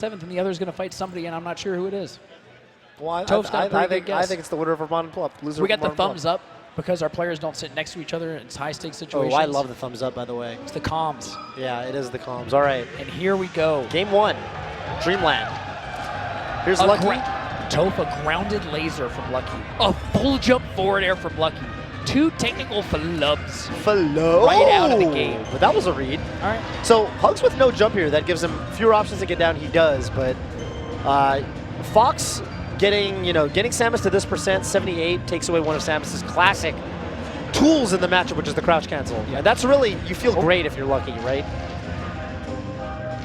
7th, and the other's going to fight somebody, and I'm not sure who it is. Well, I think it's the winner of Vermont and Plup. We got the thumbs up because our players don't sit next to each other. It's high-stakes situations. Oh, I love the thumbs up, by the way. It's the comms. Yeah, it is the comms. All right. And here we go. Game 1, Dreamland. Here's Lucky. Toph, a grounded laser from Lucky. A full jump forward air from Lucky. 2 technical flubs. Right out of the game. But that was a read. All right. So HugS with no jump here, that gives him fewer options to get down. He does, but Fox getting Samus to this percent, 78, takes away one of Samus's classic tools in the matchup, which is the crouch cancel. Yeah, that's really, you feel great if you're Lucky, right?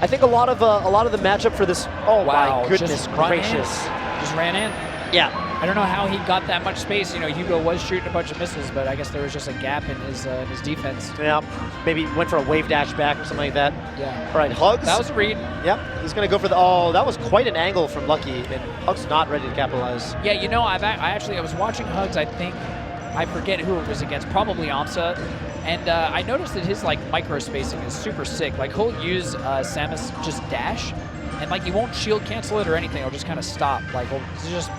I think a lot of the matchup for this. Oh wow, my goodness gracious! Just ran in. Yeah. I don't know how he got that much space. Hugo was shooting a bunch of missiles, but I guess there was just a gap in his defense. Yeah, maybe went for a wave dash back or something like that. Yeah. All right, HugS. That was a read. Yep, he's going to go for the, oh, that was quite an angle from Lucky, and HugS not ready to capitalize. Yeah, I was watching HugS, I think, I forget who it was against, probably AMSA, and I noticed that his micro spacing is super sick. Like he'll use Samus just dash, and he won't shield cancel it or anything. He'll just kind of stop. He's just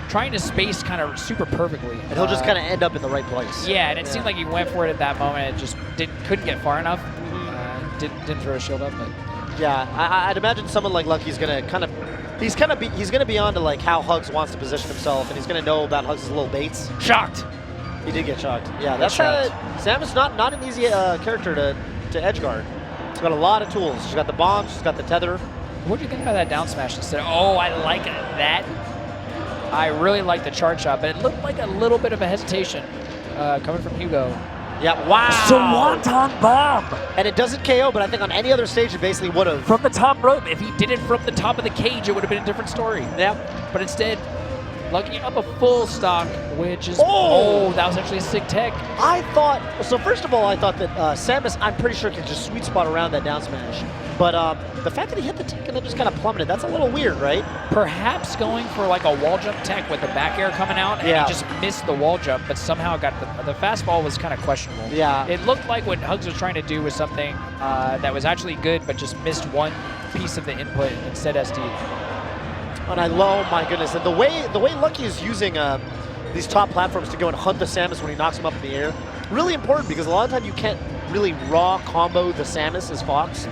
trying to space kind of super perfectly. And he'll just kind of end up in the right place. Yeah, and it seemed like he went for it at that moment. It just couldn't get far enough. Didn't throw a shield up, but yeah, I'd imagine someone like Lucky's gonna he's gonna be on to how HugS wants to position himself, and he's gonna know about HugS' little baits. Shocked. He did get shocked. Yeah, that's Samus not an easy character to edge guard. She's got a lot of tools. She's got the bomb. She's got the tether. What do you think about that down smash instead? Oh, I like that. I really like the charge shot, but it looked like a little bit of a hesitation coming from Hugo. Yeah, wow. Swanton bomb. And it doesn't KO, but I think on any other stage it basically would have. From the top rope. If he did it from the top of the cage, it would have been a different story. Yeah. But instead, Lucky up a full stock, which is, oh, that was actually a sick tech. So first of all, I thought that Samus, I'm pretty sure, can just sweet spot around that down smash. But the fact that he hit the tech and then just kind of plummeted, that's a little weird, right? Perhaps going for a wall jump tech with the back air coming out, and he just missed the wall jump, but somehow got the fastball was kind of questionable. Yeah. It looked like what HugS was trying to do was something that was actually good, but just missed one piece of the input instead SD. And oh my goodness, and the way Lucky is using these top platforms to go and hunt the Samus when he knocks him up in the air, really important, because a lot of time you can't really raw combo the Samus as Fox.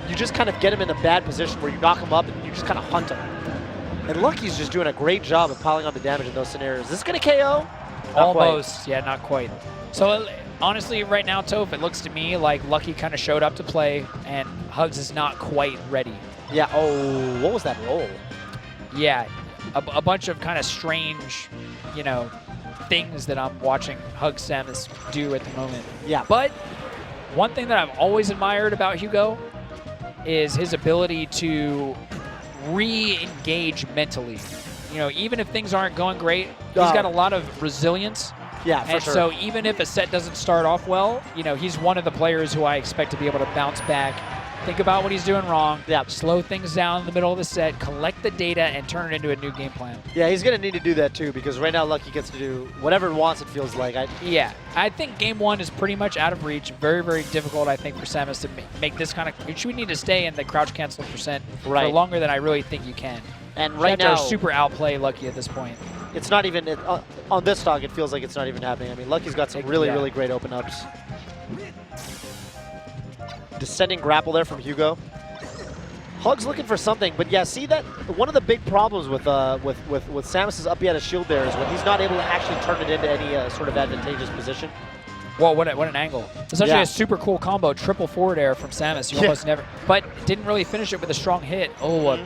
You just kind of get him in a bad position where you knock him up and you just kind of hunt him. And Lucky's just doing a great job of piling on the damage in those scenarios. Is this going to KO? Almost, yeah, not quite. So honestly, right now, Toph, it looks to me like Lucky kind of showed up to play, and HugS is not quite ready. Yeah. Oh, what was that roll? Yeah, a bunch of kind of strange, things that I'm watching HugS Samus do at the moment. Yeah. But one thing that I've always admired about Hugo is his ability to re-engage mentally. Even if things aren't going great, he's got a lot of resilience. Yeah, for sure. So even if a set doesn't start off well, he's one of the players who I expect to be able to bounce back, think about what he's doing wrong, slow things down in the middle of the set, collect the data, and turn it into a new game plan. Yeah, he's going to need to do that too, because right now Lucky gets to do whatever it wants, it feels like. Yeah, I think game 1 is pretty much out of reach. Very, very difficult, I think, for Samus to make this kind of... You should need to stay in the crouch cancel percent for longer than I really think you can. And right now... super outplay Lucky at this point. It's not even... on this stock, it feels like it's not even happening. I mean, Lucky's got some really great open-ups. Descending grapple there from Hugo. HugS looking for something, but yeah, see that one of the big problems with Samus's up at a shield there is when he's not able to actually turn it into any sort of advantageous position. Well, what an angle! It's actually a super cool combo, triple forward air from Samus. You almost never, but didn't really finish it with a strong hit. Oh, a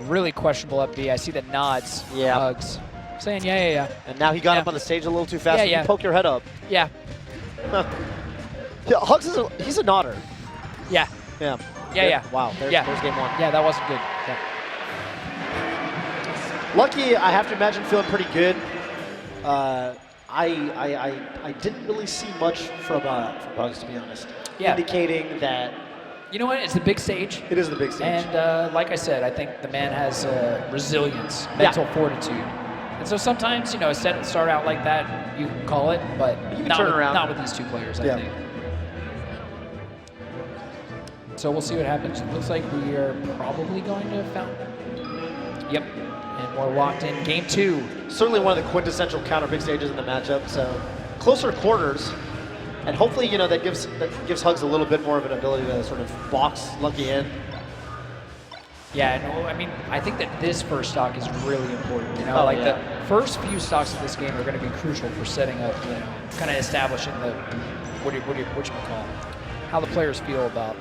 really questionable up B. I see the nods. Yeah. HugS saying yeah. And now he got up on the stage a little too fast. Yeah. You poke your head up. Yeah. Yeah, HugS he's a nodder. Yeah. Wow, there's game 1. Yeah, that wasn't good. Yeah. Lucky, I have to imagine, feeling pretty good. I didn't really see much from HugS, to be honest. Yeah. Indicating that... You know what? It's the big stage. It is the big stage. And like I said, I think the man has resilience, mental fortitude. And so sometimes, a set will start out like that, you can call it, but you can turn around. Not with these two players, I think. So we'll see what happens. It looks like we are probably going to Fountain. Yep. And we're locked in game 2. Certainly one of the quintessential counter pick stages in the matchup. So closer quarters, and hopefully that gives HugS a little bit more of an ability to sort of box Lucky in. Yeah, no, I mean, I think that this first stock is really important. The first few stocks of this game are going to be crucial for setting up, kind of establishing the whatchamacallit, how the players feel about.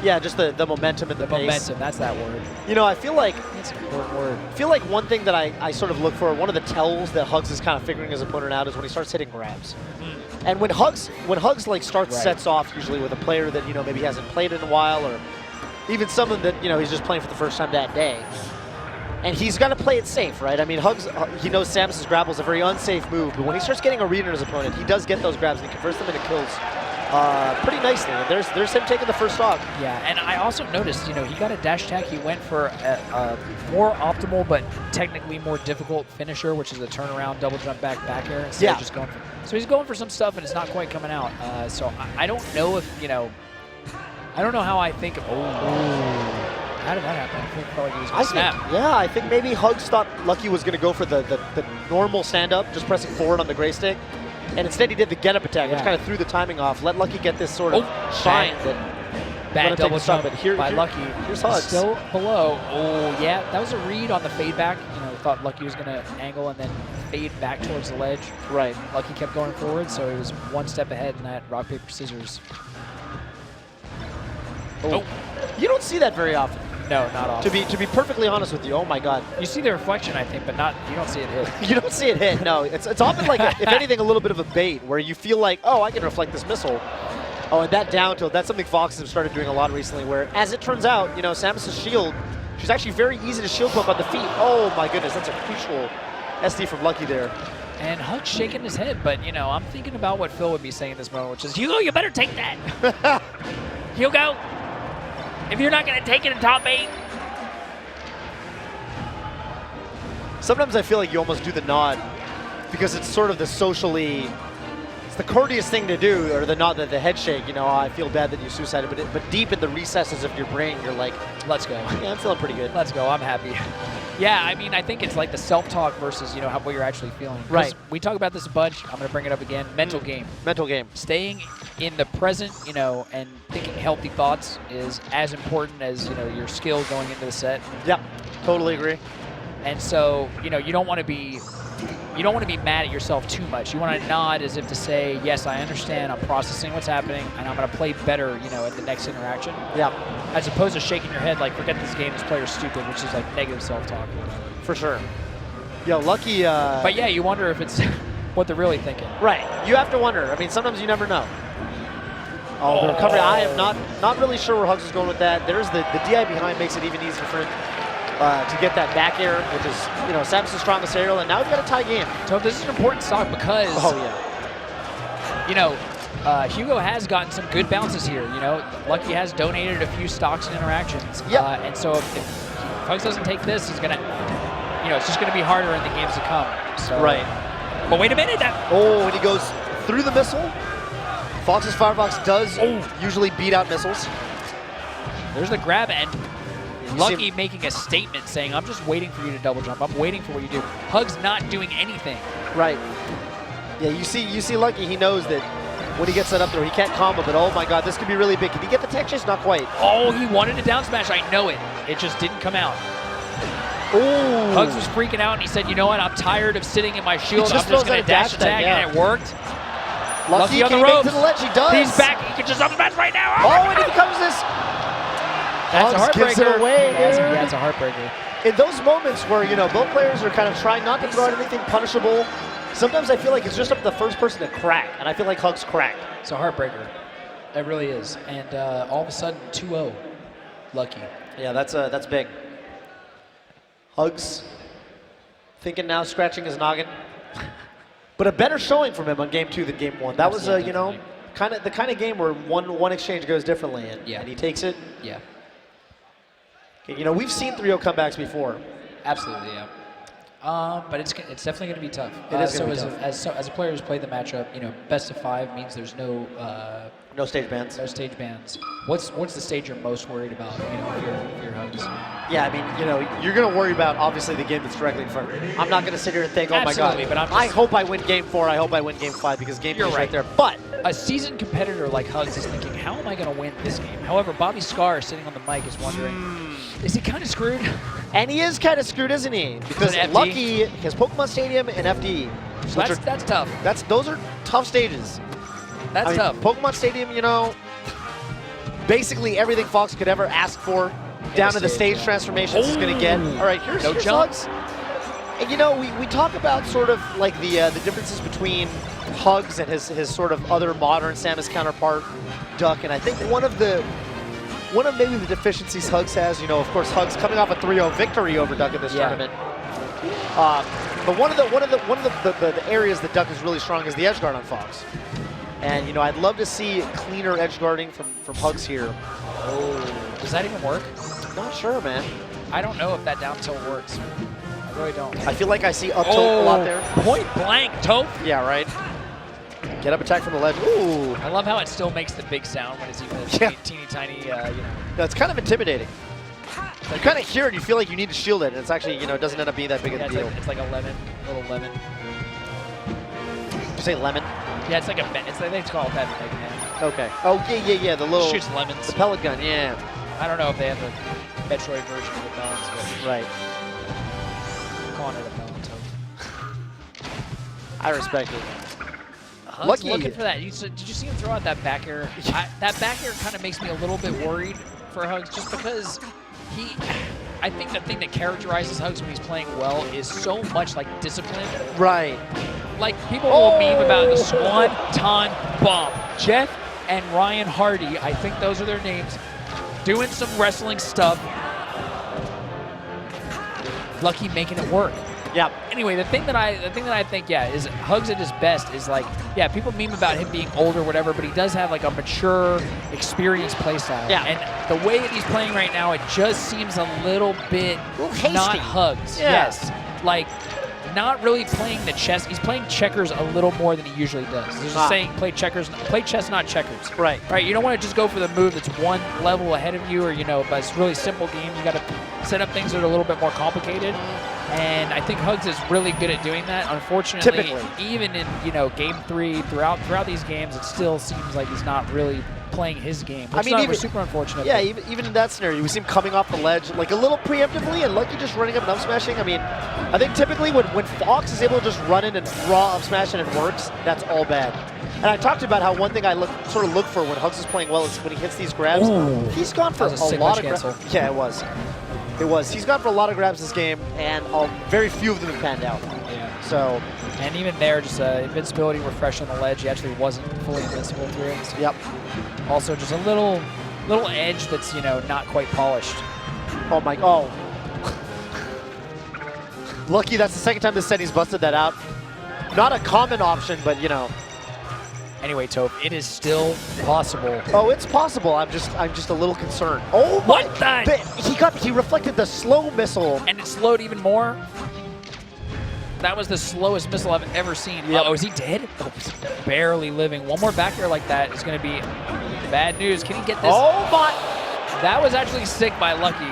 Yeah, just the momentum and the pace. Momentum, that's that word. I feel like That's an important word. I feel like one thing that I sort of look for, one of the tells that HugS is kind of figuring his opponent out, is when he starts hitting grabs. And when HugS like starts sets off, usually with a player that maybe hasn't played in a while, or even someone that he's just playing for the first time that day, and he's got to play it safe, right? I mean, HugS, he knows Samus's grapple is a very unsafe move, but when he starts getting a read on his opponent, he does get those grabs and he converts them into kills pretty nicely. And there's him taking the first stock. Yeah, and I also noticed, he got a dash attack. He went for a more optimal but technically more difficult finisher, which is a turnaround double jump back air instead of just going for. So he's going for some stuff and it's not quite coming out. So I don't know if I don't know how I think of. How did that happen? I think probably he was going to snap. I think maybe HugS thought Lucky was going to go for the normal stand up, just pressing forward on the gray stick. And instead he did the get up attack, which kind of threw the timing off. Let Lucky get this sort of shine. Bad double jump by Lucky. Here's HugS. Still below. Oh, yeah. That was a read on the fade back. Thought Lucky was going to angle and then fade back towards the ledge. Right. Lucky kept going forward, so he was one step ahead in that rock, paper, scissors. Oh. You don't see that very often. No, not often. To be perfectly honest with you, oh my God. You see the reflection, I think, but you don't see it hit. You don't see it hit, no. It's often like, if anything, a little bit of a bait where you feel like, oh, I can reflect this missile. Oh, and that down tilt, that's something Fox have started doing a lot recently where, as it turns out, Samus's shield, she's actually very easy to shield pump on the feet. Oh my goodness, that's a crucial SD from Lucky there. And HugS shaking his head, but, I'm thinking about what Phil would be saying in this moment, which is, Hugo, you better take that. Hugo, if you're not going to take it in top 8. Sometimes I feel like you almost do the nod because it's sort of the socially, it's the courteous thing to do, or the nod, the head shake. I feel bad that you suicided, but deep in the recesses of your brain, you're like, let's go. Yeah, I'm feeling pretty good. Let's go. I'm happy. Yeah, I mean, I think it's like the self-talk versus, what you're actually feeling. Right. We talk about this a bunch. I'm going to bring it up again. Mental game. Mental game. Staying in the present, and thinking healthy thoughts is as important as, your skill going into the set. Yep, totally agree. And so, you don't want to be mad at yourself too much. You want to nod as if to say, yes, I understand, I'm processing what's happening, and I'm going to play better, at the next interaction. Yeah. As opposed to shaking your head like, forget this game, this player's stupid, which is like negative self-talk. For sure. Yeah, Lucky. But yeah, you wonder if it's what they're really thinking. Right. You have to wonder. I mean, sometimes you never know. Oh, the recovery. I am not really sure where HugS is going with that. There's the DI behind makes it even easier for him to get that back air, which is, Samus' strongest aerial, and now we've got a tie game. So this is an important stock because, Hugo has gotten some good bounces here. Lucky has donated a few stocks and interactions. Yep. And so if HugS doesn't take this, he's going to, it's just going to be harder in the games to come. So, right. But wait a minute. And he goes through the missile. Fox's Firefox does usually beat out missiles. There's the grab, and Lucky making a statement saying, I'm just waiting for you to double jump. I'm waiting for what you do. HugS not doing anything. Right. Yeah, you see Lucky, he knows that when he gets that up there, he can't combo, but oh my God, this could be really big. Can he get the tech chase? Not quite. Oh, he wanted a down smash. I know it. It just didn't come out. Oh. HugS was freaking out, and he said, you know what? I'm tired of sitting in my shield. I'm just going to dash attack, and it worked. Lucky on the can ropes. He make to the ledge. He does. He's back. He can just up smash right now. Oh, and he becomes this. That's a heartbreaker. Gives it away, That's a heartbreaker. In those moments where, both players are kind of trying not to throw out anything punishable, sometimes I feel like it's just up to the first person to crack, and I feel like HugS cracked. It's a heartbreaker. It really is. And all of a sudden, 2-0. Lucky. Yeah, that's big. HugS thinking now, scratching his noggin. But a better showing from him on game 2 than game 1. That was, the kind of game where one exchange goes differently, and he takes it. Yeah. Okay, we've seen 3-0 comebacks before. Absolutely, yeah. But it's definitely going to be tough. It is so going to be tough. as a player who's played the matchup, best of 5 means there's no No stage bans. no stage bans. What's the stage you're most worried about? If you're HugS. Yeah, I mean, you're going to worry about, obviously, the game that's directly in front of you. I'm not going to sit here and think, oh, Absolutely, my God, but I hope I win Game 4, I hope I win Game 5, because Game 4 is right there. But a seasoned competitor like HugS is thinking, how am I going to win this game? However, Bobby Scar sitting on the mic is wondering, is he kind of screwed? And he is kind of screwed, isn't he? Because FD? Lucky has Pokemon Stadium and FD. So that's tough. Those are tough stages. That's tough. Pokemon Stadium, basically everything Fox could ever ask for, down to the stage transformations is going to get. All right, here's HugS. And we talk about sort of like the differences between HugS and his sort of other modern Samus counterpart, Duck. And I think one of maybe the deficiencies HugS has, of course, HugS coming off a 3-0 victory over Duck in this tournament. But one of the areas that Duck is really strong is the edge guard on Fox. And I'd love to see cleaner edge guarding from HugS here. Oh, does that even work? Not sure, man. I don't know if that down tilt works. I really don't. I feel like I see up tilt a lot there. Point blank, Toph. Yeah, right. Get up attack from the ledge. Ooh. I love how it still makes the big sound when it's even a teeny tiny, No, it's kind of intimidating. You kind of hear it, you feel like you need to shield it, and it's actually, it doesn't end up being that big of a deal. It's like a little lemon. Did you say lemon? Yeah, it's like they call it that in Mega Man. Okay. Oh, yeah, the little... Shoots lemons. The pellet gun, yeah. I don't know if they have the Metroid version of the balance, but... Right. I'm calling it a balance. I respect it. Lucky looking for that. Did you see him throw out that back air? That back air kind of makes me a little bit worried for HugS, just because I think the thing that characterizes HugS when he's playing well is so much like discipline. Right. Like people will meme about the Swanton Bomb. Jeff and Ryan Hardy, I think those are their names, doing some wrestling stuff. Lucky making it work. Yeah. Anyway, the thing that I think, is HugS at his best is like, people meme about him being older, whatever, but he does have like a mature, experienced playstyle. Yeah. And the way that he's playing right now, it just seems a little bit hasty. not HugS. Yeah. Yes. Like, not really playing the chess. He's playing checkers a little more than he usually does. There's a saying, play chess, not checkers. Right. Right. You don't want to just go for the move that's one level ahead of you, or but it's really simple game. You got to set up things that are a little bit more complicated. And I think HugS is really good at doing that. Unfortunately, even in Game 3, throughout these games, it still seems like he's not really playing his game. Which was super unfortunate. Yeah, even in that scenario, we see him coming off the ledge like a little preemptively, and Lucky just running up and up smashing. I mean, I think typically when Fox is able to just run in and raw up smash and it works, that's all bad. And I talked about how one thing I sort of look for when HugS is playing well is when he hits these grabs. Ooh. He's gone for a lot of grabs. Yeah, it was. He's gone for a lot of grabs this game, and very few of them have panned out. Yeah. So. And even there, just invincibility refresh on the ledge. He actually wasn't fully invincible through it. So yep. Also, just a little edge that's not quite polished. Oh my! Oh. Lucky, that's the second time this set he's busted that out. Not a common option, but Anyway, Toph, it is still possible. Oh, it's possible. I'm just a little concerned. Oh my! He reflected the slow missile, and it slowed even more. That was the slowest missile I've ever seen. Yep. Oh, is he dead? Oh, barely living. One more back air like that is going to be bad news. Can he get this? Oh my! That was actually sick by Lucky.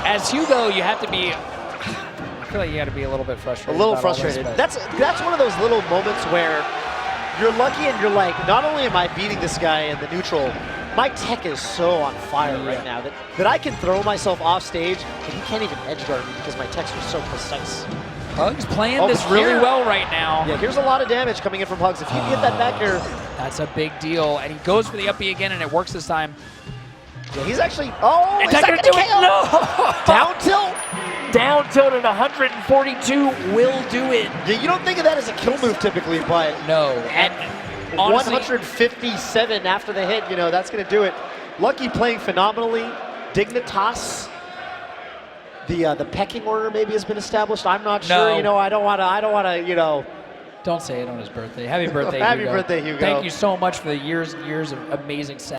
As Hugo, you have to be. I feel like you got to be a little bit frustrated. A little frustrated. That's one of those little moments where you're Lucky and you're like, not only am I beating this guy in the neutral, my tech is so on fire right now that I can throw myself off stage and he can't even edge guard me because my techs are so precise. HugS playing this really well right now. Yeah, here's a lot of damage coming in from HugS. If you can get that back air. That's a big deal. And he goes for the up B again, and it works this time. Yeah, he's actually, is that going to do it? No! Down tilt? Down tilt at 142 will do it. Yeah, you don't think of that as a kill move typically, but no. At honestly, 157 after the hit, that's going to do it. Lucky playing phenomenally. Dignitas. The pecking order maybe has been established. I'm not sure. I don't want to. Don't say it on his birthday. Happy birthday, Happy Hugo. birthday, Hugo. Thank you so much for the years and years of amazing